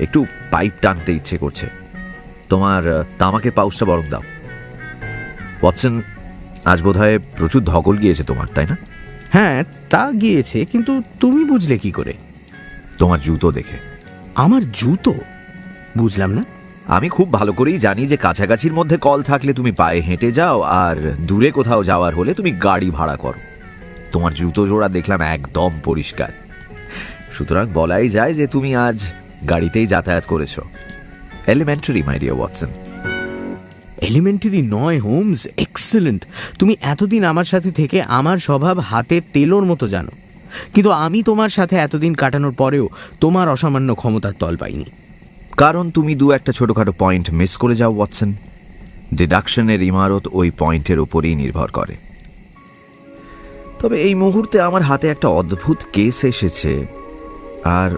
একটু পাইপ টানতে ইচ্ছে করছে। তোমার তামাকের পাউচটা বরং দাও। ওয়াটসন, আজ বোধহয় প্রচুর ধকল গিয়েছে তোমার, তাই না? হ্যাঁ, তা গিয়েছে, কিন্তু তুমি বুঝলে কি করে? তোমার জুতো দেখে। আমার জুতো? বুঝলাম না। আমি খুব ভালো করেই জানি যে কাছাকাছির মধ্যে কল থাকলে তুমি পায়ে হেঁটে যাও, আর দূরে কোথাও যাওয়ার হলে তুমি গাড়ি ভাড়া করো। তোমার জুতো জোড়া দেখলাম একদম পরিষ্কার, সুতরাং বলাই যায় যে তুমি আজ গাড়িতেই যাতায়াত করেছো। Elementary, my dear Watson. Elementary নয় হোমস, এক্সেলেন্ট। তুমি এতদিন আমার সাথে থেকে আমার স্বভাব হাতের তেলোর মতো জানো, কিন্তু আমি তোমার সাথে এতদিন কাটানোর পরেও তোমার অসামান্য ক্ষমতার তল পাইনি। কারণ তুমি দু একটা ছোটখাটো পয়েন্ট মিস করে যাও ওয়াটসন। ডিডাকশনের ইমারত ওই পয়েন্টের উপরেই নির্ভর করে। তবে এই মুহূর্তে আমার হাতে একটা অদ্ভুত কেস এসেছে, আর